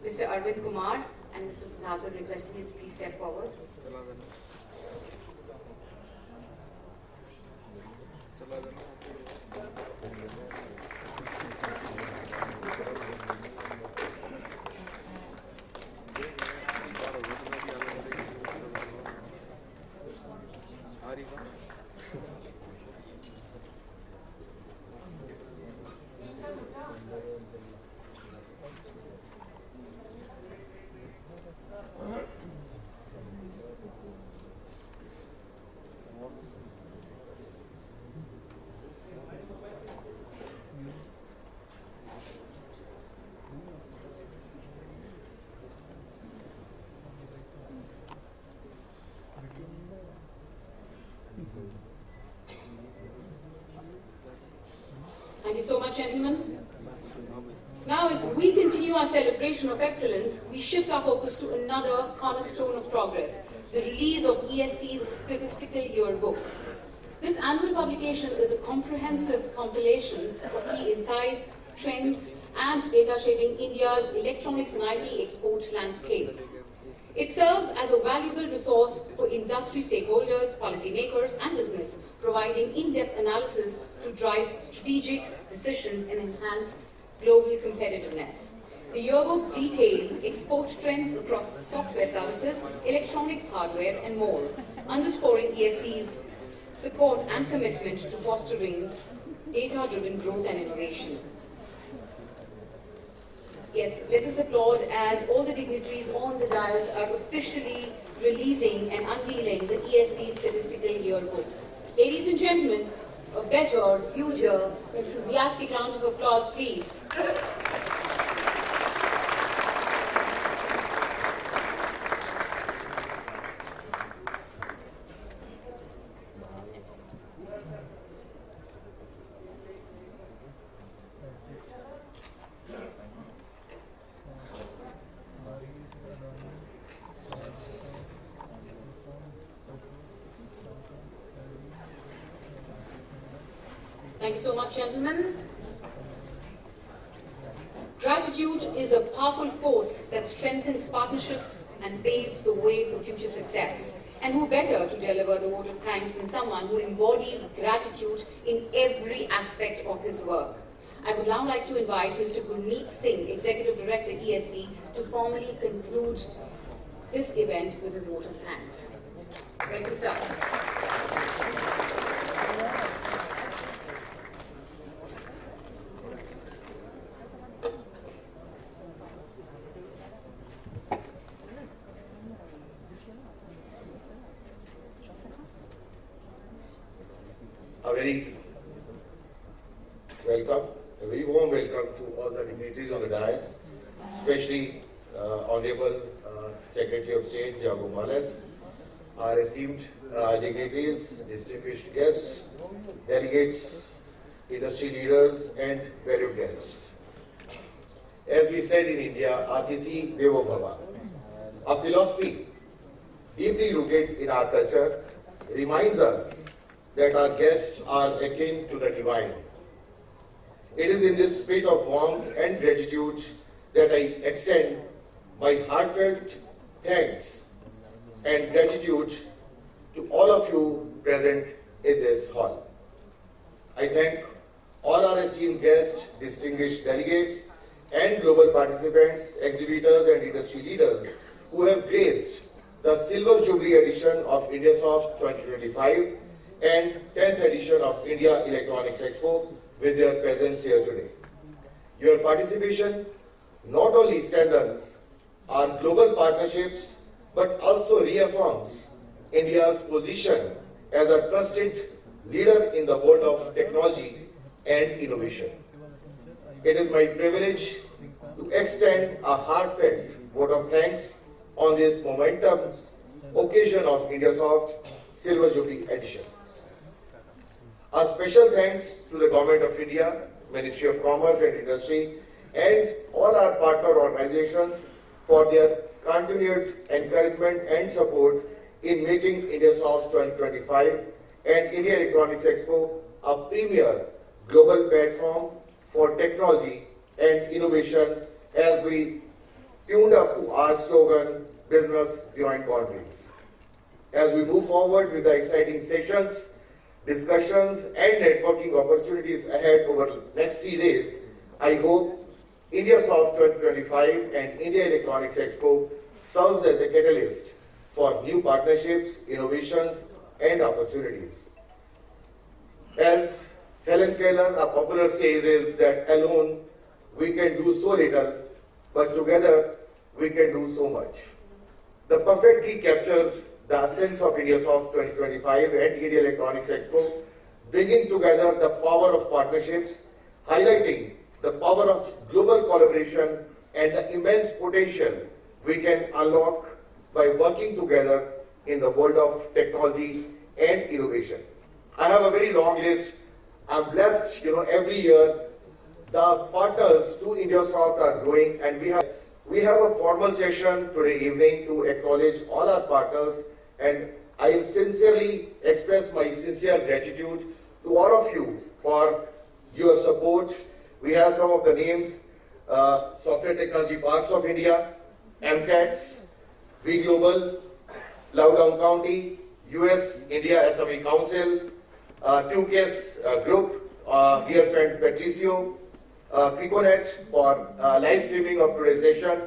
S2: Mr. Arvind Kumar and Mr. Sudhakar, requesting you to please step forward. Thank you so much, gentlemen. Now, as we continue our celebration of excellence, we shift our focus to another cornerstone of progress, the release of ESC's Statistical Yearbook. This annual publication is a comprehensive compilation of key insights, trends, and data shaping India's electronics and IT export landscape. It serves as a valuable resource for industry stakeholders, policymakers, and business, providing in-depth analysis to drive strategic decisions and enhance global competitiveness. The yearbook details export trends across software services, electronics, hardware, and more, underscoring ESC's support and commitment to fostering data-driven growth and innovation. Yes, let us applaud as all the dignitaries on the dais are officially releasing and unveiling the ESC Statistical Yearbook. Ladies and gentlemen, a better, huger, enthusiastic round of applause, please. Thank you so much, gentlemen. Gratitude is a powerful force that strengthens partnerships and paves the way for future success. And who better to deliver the vote of thanks than someone who embodies gratitude in every aspect of his work. I would now like to invite Mr. Gurneet Singh, Executive Director, ESC, to formally conclude this event with his vote of thanks. Thank you, sir.
S8: A very warm welcome to all the dignitaries on the dais, especially Honorable Secretary of State Diego Morales, our esteemed dignitaries, distinguished guests, delegates, industry leaders, and valued guests. As we said in India, Atithi Devo Bhava. Our philosophy, deeply rooted in our culture, reminds us that our guests are akin to the divine. It is in this spirit of warmth and gratitude that I extend my heartfelt thanks and gratitude to all of you present in this hall. I thank all our esteemed guests, distinguished delegates, and global participants, exhibitors, and industry leaders who have graced the Silver Jubilee edition of INDIASOFT 2025 and 10th edition of India Electronics Expo with their presence here today. Your participation not only strengthens our global partnerships, but also reaffirms India's position as a trusted leader in the world of technology and innovation. It is my privilege to extend a heartfelt vote of thanks on this momentous occasion of INDIASOFT Silver Jubilee edition. A special thanks to the Government of India, Ministry of Commerce and Industry, and all our partner organizations for their continued encouragement and support in making INDIASOFT 2025 and India Electronics Expo a premier global platform for technology and innovation as we tuned up to our slogan, Business Beyond Boundaries. As we move forward with the exciting sessions, discussions, and networking opportunities ahead over the next 3 days, I hope INDIASOFT 2025 and India Electronics Expo serves as a catalyst for new partnerships, innovations, and opportunities. As Helen Keller, a popular says, is that alone we can do so little, but together we can do so much. The perfectly captures the essence of INDIASOFT 2025 and India Electronics Expo, bringing together the power of partnerships, highlighting the power of global collaboration and the immense potential we can unlock by working together in the world of technology and innovation. I have a very long list. I'm blessed, every year the partners to INDIASOFT are growing, and we have a formal session today evening to acknowledge all our partners, and I sincerely express my sincere gratitude to all of you for your support. We have some of the names: Software Technology Parks of India, MCATS, V Global, Loudoun County, US India SME Council, 2KS Group, dear friend Patricio, Criconet for live streaming of today's session,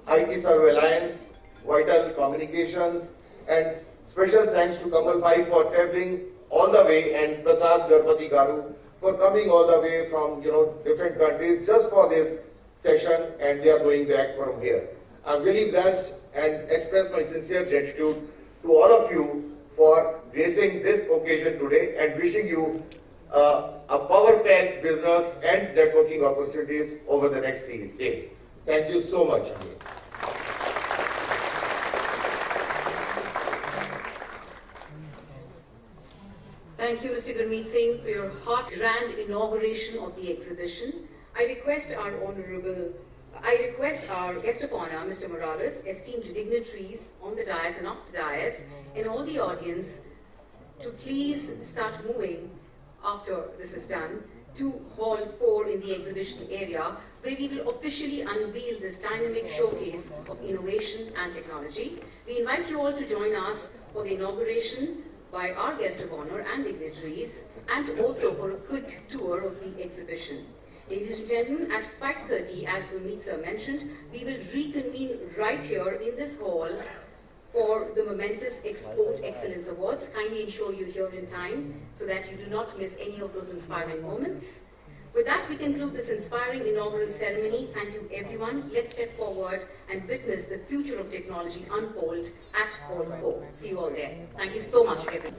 S8: IT Server Alliance, Vital Communications, and special thanks to Kamal Bhai for traveling all the way, and Prasad Garpati Garu for coming all the way from different countries just for this session, and they are going back from here. I'm really blessed and express my sincere gratitude to all of you for gracing this occasion today, and wishing you a power-packed business and networking opportunities over the next 3 days. Thank you so much again.
S2: Thank you, Mr. Gurmeet Singh, for your heart grand inauguration of the exhibition. I request our guest of honor, Mr. Morales, esteemed dignitaries on the dais and off the dais, and all the audience to please start moving after this is done to Hall 4 in the exhibition area, where we will officially unveil this dynamic showcase of innovation and technology. We invite you all to join us for the inauguration by our guest of honor and dignitaries, and also for a quick tour of the exhibition. Ladies and gentlemen, at 5:30, as Gurmeet sir mentioned, we will reconvene right here in this hall for the momentous Export Excellence Awards. Kindly ensure you're here in time so that you do not miss any of those inspiring moments. With that, we conclude this inspiring inaugural ceremony. Thank you, everyone. Let's step forward and witness the future of technology unfold at Hall 4. See you all there. Thank you so much, everyone.